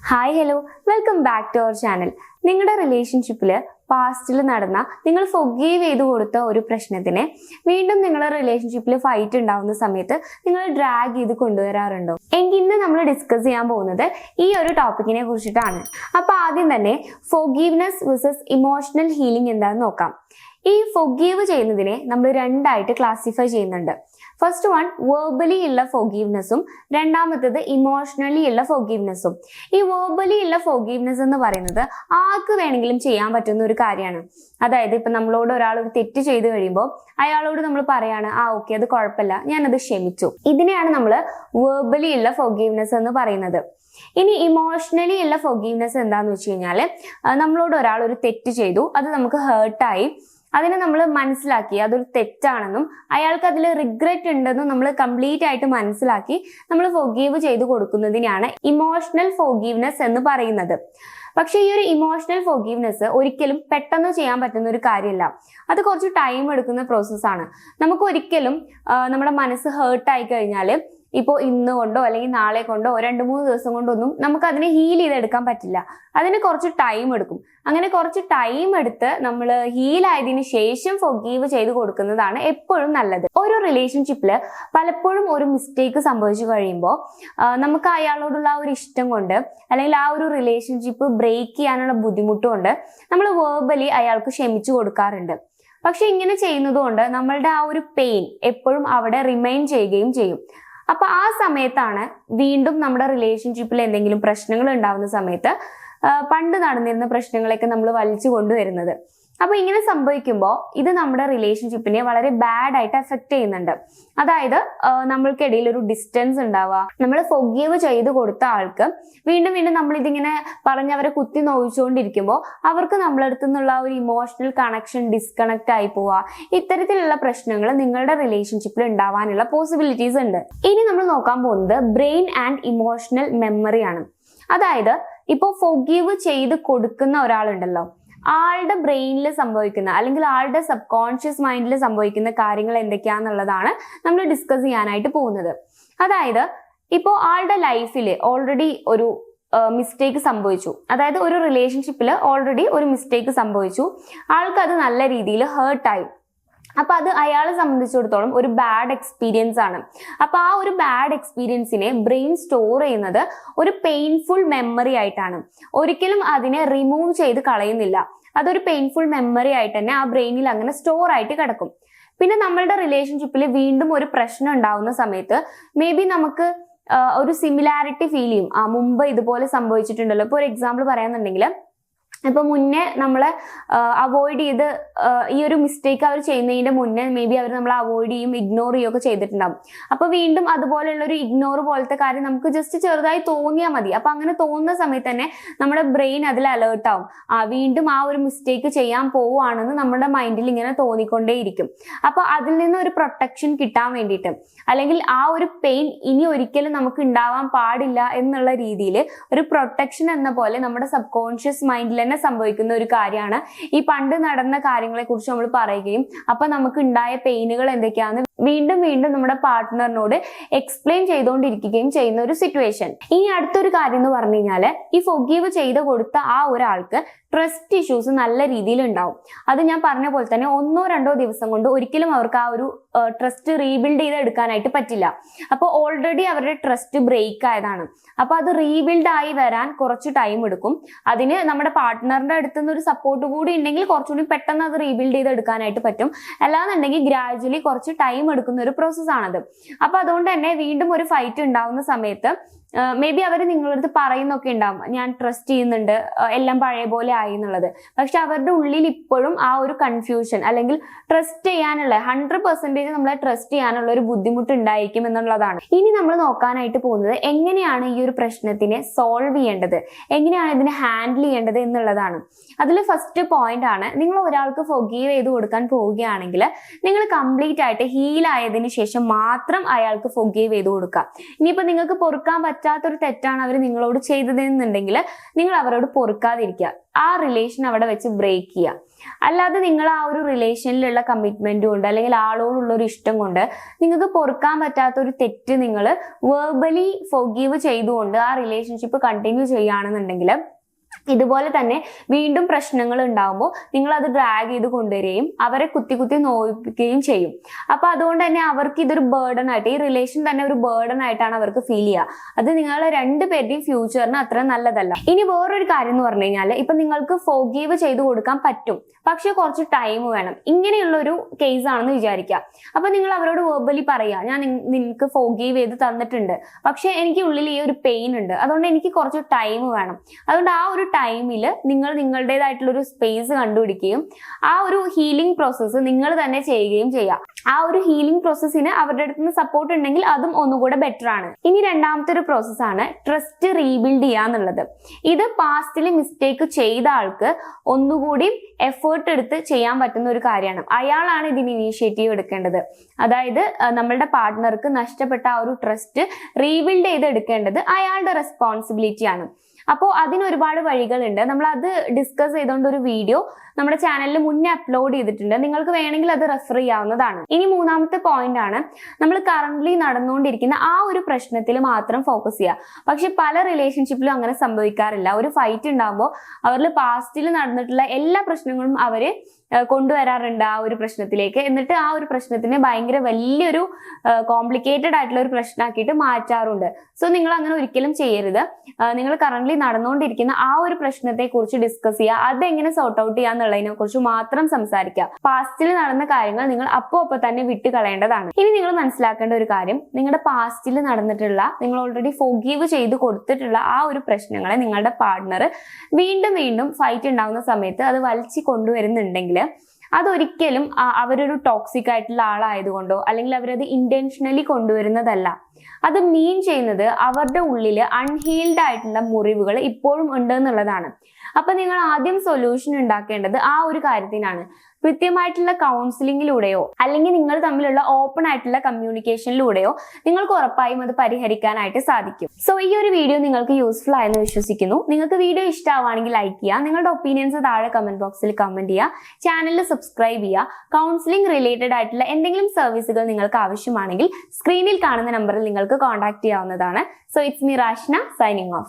Hi hello welcome back to our channel. നിങ്ങളുടെ റിലേഷൻഷിപ്പിൽ പാസ്റ്റിൽ നടന്ന നിങ്ങൾ ഫൊർഗീവ് ചെയ്ത് കൊടുത്ത ഒരു പ്രശ്നത്തിനെ വീണ്ടും നിങ്ങളുടെ റിലേഷൻഷിപ്പിൽ ഫൈറ്റ് ഉണ്ടാവുന്ന സമയത്ത് നിങ്ങൾ ഡ്രാഗ് ചെയ്ത് കൊണ്ടുവരാറുണ്ടോ? എങ്കിൽ ഇന്ന് നമ്മൾ ഡിസ്കസ് ചെയ്യാൻ പോകുന്നത് ഈ ഒരു ടോപ്പിക്കിനെ കുറിച്ചിട്ടാണ്. അപ്പൊ ആദ്യം തന്നെ ഫൊർഗീവ്നെസ് വേഴ്സസ് ഇമോഷണൽ ഹീലിംഗ് എന്താണെന്ന് നോക്കാം. ഈ ഫൊർഗീവ് ചെയ്യുന്നതിനെ നമ്മൾ രണ്ടായിട്ട് ക്ലാസിഫൈ ചെയ്യുന്നുണ്ട്. ഫസ്റ്റ് വൺ വേർബലി ഉള്ള ഫൊർഗീവ്നെസ്സും രണ്ടാമത്തേത് ഇമോഷണലി ഉള്ള ഫൊർഗീവ്നെസ്സും. ഈ വേർബലി ഉള്ള ഫൊർഗീവ്നെസ് എന്ന് പറയുന്നത് ആർക്ക് വേണമെങ്കിലും ചെയ്യാൻ പറ്റുന്ന ഒരു കാര്യമാണ്. അതായത് ഇപ്പൊ നമ്മളോട് ഒരാൾ ഒരു തെറ്റ് ചെയ്ത് കഴിയുമ്പോൾ അയാളോട് നമ്മൾ പറയാണ്, ഓക്കെ അത് കുഴപ്പമില്ല, ഞാനത് ക്ഷമിച്ചു. ഇതിനെയാണ് നമ്മൾ വേർബലി ഉള്ള ഫൊർഗീവ്നെസ് എന്ന് പറയുന്നത്. ഇനി ഇമോഷണലി ഉള്ള ഫൊർഗീവ്നെസ് എന്താന്ന് വെച്ച് കഴിഞ്ഞാല് നമ്മളോട് ഒരാൾ ഒരു തെറ്റ് ചെയ്തു, അത് നമുക്ക് ഹേർട്ടായി, അതിനെ നമ്മൾ മനസ്സിലാക്കി അതൊരു തെറ്റാണെന്നും അയാൾക്ക് അതിൽ റിഗ്രറ്റ് ഉണ്ടെന്നും നമ്മൾ കംപ്ലീറ്റ് ആയിട്ട് മനസ്സിലാക്കി നമ്മൾ ഫൊർഗീവ് ചെയ്ത് കൊടുക്കുന്നതിനാണ് ഇമോഷണൽ ഫൊർഗീവ്നെസ് എന്ന് പറയുന്നത്. പക്ഷെ ഈ ഒരു ഇമോഷണൽ ഫൊർഗീവ്നെസ് ഒരിക്കലും പെട്ടെന്ന് ചെയ്യാൻ പറ്റുന്ന ഒരു കാര്യമല്ല. അത് കുറച്ച് ടൈം എടുക്കുന്ന പ്രോസസ്സാണ്. നമുക്ക് ഒരിക്കലും നമ്മുടെ മനസ്സ് ഹേർട്ടായി കഴിഞ്ഞാൽ ഇപ്പോൾ ഇന്ന് കൊണ്ടോ അല്ലെങ്കിൽ നാളെ കൊണ്ടോ 2-3 ദിവസം കൊണ്ടൊന്നും നമുക്ക് അതിനെ ഹീൽ ചെയ്തെടുക്കാൻ പറ്റില്ല. അതിന് കുറച്ച് ടൈം എടുക്കും. അങ്ങനെ കുറച്ച് ടൈം എടുത്ത് നമ്മൾ ഹീൽ ആയതിനു ശേഷം ഫൊർഗീവ് ചെയ്ത് കൊടുക്കുന്നതാണ് എപ്പോഴും നല്ലത്. ഒരു റിലേഷൻഷിപ്പിൽ പലപ്പോഴും ഒരു മിസ്റ്റേക്ക് സംഭവിച്ചു കഴിയുമ്പോൾ നമുക്ക് അയാളോടുള്ള ആ ഒരു ഇഷ്ടം കൊണ്ട് അല്ലെങ്കിൽ ആ ഒരു റിലേഷൻഷിപ്പ് ബ്രേക്ക് ചെയ്യാനുള്ള ബുദ്ധിമുട്ട് കൊണ്ട് നമ്മൾ വേർബലി അയാൾക്ക് ക്ഷമിച്ചു കൊടുക്കാറുണ്ട്. പക്ഷെ ഇങ്ങനെ ചെയ്യുന്നത് കൊണ്ട് നമ്മളുടെ ആ ഒരു പെയിൻ എപ്പോഴും അവിടെ റിമൈൻ ചെയ്യുകയും ചെയ്യും. അപ്പൊ ആ സമയത്താണ് വീണ്ടും നമ്മുടെ റിലേഷൻഷിപ്പിൽ എന്തെങ്കിലും പ്രശ്നങ്ങൾ ഉണ്ടാവുന്ന സമയത്ത് പണ്ട് നടന്നിരുന്ന പ്രശ്നങ്ങളൊക്കെ നമ്മൾ വലിച്ചു കൊണ്ടുവരുന്നത്. അപ്പൊ ഇങ്ങനെ സംഭവിക്കുമ്പോൾ ഇത് നമ്മുടെ റിലേഷൻഷിപ്പിനെ വളരെ ബാഡ് ആയിട്ട് എഫക്ട് ചെയ്യുന്നുണ്ട്. അതായത് നമ്മൾക്കിടയിൽ ഒരു ഡിസ്റ്റൻസ് ഉണ്ടാവുക, നമ്മൾ ഫൊർഗീവ് ചെയ്ത് കൊടുത്ത ആൾക്ക് വീണ്ടും വീണ്ടും നമ്മൾ ഇതിങ്ങനെ പറഞ്ഞവരെ കുത്തി നോവിച്ചുകൊണ്ടിരിക്കുമ്പോൾ അവർക്ക് നമ്മളെ അടുത്തു നിന്നുള്ള ഒരു ഇമോഷണൽ കണക്ഷൻ ഡിസ്കണക്ട് ആയി പോവുക. ഇത്തരത്തിലുള്ള പ്രശ്നങ്ങൾ നിങ്ങളുടെ റിലേഷൻഷിപ്പിൽ ഉണ്ടാവാനുള്ള പോസിബിലിറ്റീസ് ഉണ്ട്. ഇനി നമ്മൾ നോക്കാൻ പോകുന്നത് ബ്രെയിൻ ആൻഡ് ഇമോഷണൽ മെമ്മറിയാണ്. അതായത് ഇപ്പോൾ ഫൊർഗീവ് ചെയ്ത് കൊടുക്കുന്ന ഒരാളുണ്ടല്ലോ, ആളുടെ ബ്രെയിനിൽ സംഭവിക്കുന്ന അല്ലെങ്കിൽ ആളുടെ സബ് കോൺഷ്യസ് മൈൻഡിൽ സംഭവിക്കുന്ന കാര്യങ്ങൾ എന്തൊക്കെയാന്നുള്ളതാണ് നമ്മൾ ഡിസ്കസ് ചെയ്യാനായിട്ട് പോകുന്നത്. അതായത് ഇപ്പോൾ ആളുടെ ലൈഫിൽ ഓൾറെഡി ഒരു മിസ്റ്റേക്ക് സംഭവിച്ചു, അതായത് ഒരു റിലേഷൻഷിപ്പിൽ ഓൾറെഡി ഒരു മിസ്റ്റേക്ക് സംഭവിച്ചു, ആൾക്കത് നല്ല രീതിയിൽ ഹേർട്ടായി. അപ്പൊ അത് അയാളെ സംബന്ധിച്ചിടത്തോളം ഒരു ബാഡ് എക്സ്പീരിയൻസ് ആണ്. അപ്പൊ ആ ഒരു ബാഡ് എക്സ്പീരിയൻസിനെ ബ്രെയിൻ സ്റ്റോർ ചെയ്യുന്നത് ഒരു പെയിൻഫുൾ മെമ്മറി ആയിട്ടാണ്. ഒരിക്കലും അതിനെ റിമൂവ് ചെയ്ത് കളയുന്നില്ല. അതൊരു പെയിൻഫുൾ മെമ്മറി ആയിട്ട് തന്നെ ആ ബ്രെയിനിൽ അങ്ങനെ സ്റ്റോർ ആയിട്ട് കിടക്കും. പിന്നെ നമ്മളുടെ റിലേഷൻഷിപ്പിൽ വീണ്ടും ഒരു പ്രശ്നം ഉണ്ടാവുന്ന സമയത്ത് മേ ബി നമുക്ക് ഒരു സിമിലാരിറ്റി ഫീൽ ചെയ്യും. മുമ്പ് ഇതുപോലെ സംഭവിച്ചിട്ടുണ്ടല്ലോ. ഇപ്പൊ ഒരു എക്സാമ്പിൾ പറയാന്നുണ്ടെങ്കിൽ, ഇപ്പൊ മുന്നേ നമ്മളെ അവോയ്ഡ് ചെയ്ത് ഈ ഒരു മിസ്റ്റേക്ക് അവർ ചെയ്യുന്നതിന്റെ മുന്നേ മേ ബി അവർ നമ്മളെ അവോയ്ഡ് ചെയ്യും, ഇഗ്നോർ ചെയ്യുകയൊക്കെ ചെയ്തിട്ടുണ്ടാവും. അപ്പൊ വീണ്ടും അതുപോലെയുള്ള ഒരു ഇഗ്നോർ പോലത്തെ കാര്യം നമുക്ക് ജസ്റ്റ് ചെറുതായി തോന്നിയാൽ മതി. അപ്പൊ അങ്ങനെ തോന്നുന്ന സമയത്ത് തന്നെ നമ്മുടെ ബ്രെയിൻ അതിൽ അലേർട്ട് ആവും. വീണ്ടും ആ ഒരു മിസ്റ്റേക്ക് ചെയ്യാൻ പോവുകയാണെന്ന് നമ്മുടെ മൈൻഡിൽ ഇങ്ങനെ തോന്നിക്കൊണ്ടേയിരിക്കും. അപ്പൊ അതിൽ നിന്ന് ഒരു പ്രൊട്ടക്ഷൻ കിട്ടാൻ വേണ്ടിയിട്ട്, അല്ലെങ്കിൽ ആ ഒരു പെയിൻ ഇനി ഒരിക്കലും നമുക്ക് ഉണ്ടാവാൻ പാടില്ല എന്നുള്ള രീതിയിൽ ഒരു പ്രൊട്ടക്ഷൻ എന്ന പോലെ നമ്മുടെ സബ് കോൺഷ്യസ് മൈൻഡിൽ തന്നെ സംഭവിക്കുന്ന ഒരു കാര്യമാണ് ഈ പണ്ട് നടന്ന കാര്യങ്ങളെ കുറിച്ച് നമ്മൾ പറയുകയും അപ്പൊ നമുക്ക് ഉണ്ടായ പെയിനുകൾ എന്തൊക്കെയാന്ന് വീണ്ടും വീണ്ടും നമ്മുടെ പാർട്ട്ണറിനോട് എക്സ്പ്ലെയിൻ ചെയ്തുകൊണ്ടിരിക്കുകയും ചെയ്യുന്ന ഒരു സിറ്റുവേഷൻ. ഇനി അടുത്തൊരു കാര്യം എന്ന് പറഞ്ഞു കഴിഞ്ഞാല്, ഈ ഫൊർഗീവ് ചെയ്ത് കൊടുത്ത ആ ഒരാൾക്ക് ട്രസ്റ്റ് ഇഷ്യൂസ് നല്ല രീതിയിൽ ഉണ്ടാവും. അത് ഞാൻ പറഞ്ഞ പോലെ തന്നെ 1-2 ദിവസം കൊണ്ട് ഒരിക്കലും അവർക്ക് ആ ഒരു ട്രസ്റ്റ് റീബിൽഡ് ചെയ്ത് എടുക്കാനായിട്ട് പറ്റില്ല. അപ്പോൾ ഓൾറെഡി അവരുടെ ട്രസ്റ്റ് ബ്രേക്ക് ആയതാണ്. അപ്പൊ അത് റീബിൽഡ് ആയി വരാൻ കുറച്ച് ടൈം എടുക്കും. അതിന് നമ്മുടെ പാർട്ട്ണറിന്റെ അടുത്ത് നിന്ന് ഒരു സപ്പോർട്ട് കൂടി ഉണ്ടെങ്കിൽ കുറച്ചുകൂടി പെട്ടെന്ന് അത് റീബിൽഡ് ചെയ്ത് എടുക്കാനായിട്ട് പറ്റും. അല്ലാന്നുണ്ടെങ്കിൽ ഗ്രാജുവലി കുറച്ച് ടൈം എടുക്കുന്ന ഒരു പ്രോസസ്സാണത്. അപ്പൊ അതുകൊണ്ട് തന്നെ വീണ്ടും ഒരു ഫൈറ്റ് ഉണ്ടാവുന്ന സമയത്ത് മേ ബി അവർ നിങ്ങളുടെ അടുത്ത് പറയുന്നൊക്കെ ഉണ്ടാവും, ഞാൻ ട്രസ്റ്റ് ചെയ്യുന്നുണ്ട്, എല്ലാം പഴയ പോലെ ആയി എന്നുള്ളത്. പക്ഷെ അവരുടെ ഉള്ളിൽ ഇപ്പോഴും ആ ഒരു കൺഫ്യൂഷൻ അല്ലെങ്കിൽ ട്രസ്റ്റ് ചെയ്യാനുള്ള 100% നമ്മളെ ട്രസ്റ്റ് ചെയ്യാനുള്ള ഒരു ബുദ്ധിമുട്ട് ഉണ്ടായിരിക്കും എന്നുള്ളതാണ്. ഇനി നമ്മൾ നോക്കാനായിട്ട് പോകുന്നത് എങ്ങനെയാണ് ഈ ഒരു പ്രശ്നത്തിനെ സോൾവ് ചെയ്യേണ്ടത്, എങ്ങനെയാണ് ഇതിനെ ഹാൻഡിൽ ചെയ്യേണ്ടത് എന്നുള്ളതാണ്. അതിൽ ഫസ്റ്റ് പോയിന്റ് ആണ്, നിങ്ങൾ ഒരാൾക്ക് ഫൊർഗീവ് ചെയ്ത് കൊടുക്കാൻ പോവുകയാണെങ്കിൽ നിങ്ങൾ കംപ്ലീറ്റ് ആയിട്ട് ഹീൽ ആയതിനു ശേഷം മാത്രം അയാൾക്ക് ഫൊർഗീവ് ചെയ്ത് കൊടുക്കുക. ഇനിയിപ്പോ നിങ്ങൾക്ക് പൊറുക്കാൻ പറ്റാത്തൊരു തെറ്റാണ് അവർ നിങ്ങളോട് ചെയ്തതെന്നുണ്ടെങ്കിൽ നിങ്ങൾ അവരോട് പൊറുക്കാതിരിക്കുക, ആ റിലേഷൻ അവിടെ വെച്ച് ബ്രേക്ക് ചെയ്യുക. അല്ലാതെ നിങ്ങൾ ആ ഒരു റിലേഷനിലുള്ള കമ്മിറ്റ്മെന്റ് കൊണ്ട് അല്ലെങ്കിൽ ആളോടുള്ള ഒരു ഇഷ്ടം കൊണ്ട് നിങ്ങൾക്ക് പൊറുക്കാൻ പറ്റാത്ത ഒരു തെറ്റ് നിങ്ങൾ വെർബലി ഫൊർഗീവ് ചെയ്തുകൊണ്ട് ആ റിലേഷൻഷിപ്പ് കണ്ടിന്യൂ ചെയ്യുകയാണെന്നുണ്ടെങ്കിൽ ഇതുപോലെ തന്നെ വീണ്ടും പ്രശ്നങ്ങൾ ഉണ്ടാകുമ്പോൾ നിങ്ങൾ അത് ഡ്രാഗ് ചെയ്ത് കൊണ്ടുവരികയും അവരെ കുത്തി കുത്തി നോയിപ്പിക്കുകയും ചെയ്യും. അപ്പൊ അതുകൊണ്ട് തന്നെ അവർക്ക് ഇതൊരു ബേർഡൻ ആയിട്ട്, ഈ റിലേഷൻ തന്നെ ഒരു ബേർഡൻ ആയിട്ടാണ് അവർക്ക് ഫീൽ ചെയ്യുക. അത് നിങ്ങളെ രണ്ടുപേരുടെയും ഫ്യൂച്ചറിന് അത്ര നല്ലതല്ല. ഇനി വേറൊരു കാര്യം എന്ന് പറഞ്ഞു കഴിഞ്ഞാൽ, ഇപ്പൊ നിങ്ങൾക്ക് ഫോർഗീവ് ചെയ്ത് കൊടുക്കാൻ പറ്റും, പക്ഷെ കുറച്ച് ടൈം വേണം. ഇങ്ങനെയുള്ള ഒരു കേസ് ആണെന്ന് വിചാരിക്കുക. അപ്പൊ നിങ്ങൾ അവരോട് വെർബലി പറയുക, ഞാൻ നിങ്ങൾക്ക് ഫോർഗീവ് ചെയ്ത് തന്നിട്ടുണ്ട്, പക്ഷെ എനിക്ക് ഉള്ളിൽ ഈ ഒരു പെയിൻ ഉണ്ട്, അതുകൊണ്ട് എനിക്ക് കുറച്ച് ടൈം വേണം. അതുകൊണ്ട് ആ ഒരു ടൈമിൽ നിങ്ങൾ നിങ്ങളുടേതായിട്ടുള്ള ഒരു സ്പേസ് കണ്ടുപിടിക്കുകയും ആ ഒരു ഹീലിംഗ് പ്രോസസ്സ് നിങ്ങൾ തന്നെ ചെയ്യുകയും ചെയ്യാം. ആ ഒരു ഹീലിംഗ് പ്രോസസ്സിന് അവരുടെ അടുത്ത് നിന്ന് സപ്പോർട്ട് ഉണ്ടെങ്കിൽ അതും ഒന്നുകൂടെ ബെറ്റർ ആണ്. ഇനി രണ്ടാമത്തെ ഒരു പ്രോസസ്സാണ് ട്രസ്റ്റ് റീബിൽഡ് ചെയ്യുക എന്നുള്ളത്. ഇത് പാസ്റ്റിൽ മിസ്റ്റേക്ക് ചെയ്ത ആൾക്ക് ഒന്നുകൂടി എഫേർട്ട് എടുത്ത് ചെയ്യാൻ പറ്റുന്ന ഒരു കാര്യമാണ്. അയാളാണ് ഇതിന് ഇനീഷ്യേറ്റീവ് എടുക്കേണ്ടത്. അതായത് നമ്മളുടെ പാർട്ട്ണർക്ക് നഷ്ടപ്പെട്ട ആ ഒരു ട്രസ്റ്റ് റീബിൽഡ് ചെയ്ത് എടുക്കേണ്ടത് അയാളുടെ റെസ്പോൺസിബിലിറ്റി ആണ്. അപ്പോൾ അതിന് ഒരുപാട് വഴികളുണ്ട്. നമ്മൾ അത് ഡിസ്കസ് ചെയ്തുകൊണ്ട് ഒരു വീഡിയോ നമ്മുടെ ചാനലിൽ മുന്നേ അപ്ലോഡ് ചെയ്തിട്ടുണ്ട്, നിങ്ങൾക്ക് വേണമെങ്കിൽ അത് റെഫർ ചെയ്യാവുന്നതാണ്. ഇനി മൂന്നാമത്തെ പോയിന്റ് ആണ്, നമ്മൾ കറന്റ്ലി നടന്നുകൊണ്ടിരിക്കുന്ന ആ ഒരു പ്രശ്നത്തിൽ മാത്രം ഫോക്കസ് ചെയ്യുക. പക്ഷെ പല റിലേഷൻഷിപ്പിലും അങ്ങനെ സംഭവിക്കാറില്ല. ഒരു ഫൈറ്റ് ഉണ്ടാകുമ്പോൾ അവരിൽ പാസ്റ്റിൽ നടന്നിട്ടുള്ള എല്ലാ പ്രശ്നങ്ങളും അവര് കൊണ്ടുവരാറുണ്ട് ആ ഒരു പ്രശ്നത്തിലേക്ക്. എന്നിട്ട് ആ ഒരു പ്രശ്നത്തിനെ ഭയങ്കര വലിയൊരു കോംപ്ലിക്കേറ്റഡ് ആയിട്ടുള്ള ഒരു പ്രശ്നമാക്കിയിട്ട് മാറ്റാറുണ്ട്. സോ നിങ്ങൾ അങ്ങനെ ഒരിക്കലും ചെയ്യരുത്. നിങ്ങൾ കറന്റ്ലി നടന്നുകൊണ്ടിരിക്കുന്ന ആ ഒരു പ്രശ്നത്തെ കുറിച്ച് ഡിസ്കസ് ചെയ്യുക, അതെങ്ങനെ സോർട്ട് ഔട്ട് ചെയ്യാന്നുള്ളതിനെ കുറിച്ച് മാത്രം സംസാരിക്കുക. പാസ്റ്റിൽ നടന്ന കാര്യങ്ങൾ നിങ്ങൾ അപ്പോ തന്നെ വിട്ട് കളയേണ്ടതാണ്. ഇനി നിങ്ങൾ മനസ്സിലാക്കേണ്ട ഒരു കാര്യം, നിങ്ങളുടെ പാസ്റ്റിൽ നടന്നിട്ടുള്ള, നിങ്ങൾ ഓൾറെഡി ഫോർഗീവ് ചെയ്ത് കൊടുത്തിട്ടുള്ള ആ ഒരു പ്രശ്നങ്ങളെ നിങ്ങളുടെ പാർട്ട്ണർ വീണ്ടും വീണ്ടും ഫൈറ്റ് ഉണ്ടാകുന്ന സമയത്ത് അത് വലിച്ചു കൊണ്ടുവരുന്നുണ്ടെങ്കിൽ അതൊരിക്കലും അവരൊരു ടോക്സിക് ആയിട്ടുള്ള ആളായതുകൊണ്ടോ അല്ലെങ്കിൽ അവരത് ഇന്റൻഷനലി കൊണ്ടുവരുന്നതല്ല. അത് മീൻ ചെയ്യുന്നത് അവരുടെ ഉള്ളിൽ അൺഹീൽഡ് ആയിട്ടുള്ള മുറിവുകൾ ഇപ്പോഴും ഉണ്ട് എന്നുള്ളതാണ്. അപ്പൊ നിങ്ങൾ ആദ്യം സൊല്യൂഷൻ ഉണ്ടാക്കേണ്ടത് ആ ഒരു കാര്യത്തിനാണ്. കൃത്യമായിട്ടുള്ള കൗൺസിലിങ്ങിലൂടെയോ അല്ലെങ്കിൽ നിങ്ങൾ തമ്മിലുള്ള ഓപ്പൺ ആയിട്ടുള്ള കമ്മ്യൂണിക്കേഷനിലൂടെയോ നിങ്ങൾക്ക് ഉറപ്പായും അത് പരിഹരിക്കാനായിട്ട് സാധിക്കും. സോ ഈ ഒരു വീഡിയോ നിങ്ങൾക്ക് യൂസ്ഫുൾ ആയെന്ന് വിശ്വസിക്കുന്നു. നിങ്ങൾക്ക് വീഡിയോ ഇഷ്ടമാണെങ്കിൽ ലൈക്ക് ചെയ്യുക, നിങ്ങളുടെ ഒപ്പീനിയൻസ് താഴെ കമന്റ് ബോക്സിൽ കമന്റ് ചെയ്യുക, ചാനലിൽ സബ്സ്ക്രൈബ് ചെയ്യുക. കൗൺസിലിംഗ് റിലേറ്റഡ് ആയിട്ടുള്ള എന്തെങ്കിലും സർവീസുകൾ നിങ്ങൾക്ക് ആവശ്യമാണെങ്കിൽ സ്ക്രീനിൽ കാണുന്ന നമ്പറിൽ നിങ്ങൾക്ക് കോൺടാക്ട് ചെയ്യാവുന്നതാണ്. So it's me Rashna signing of.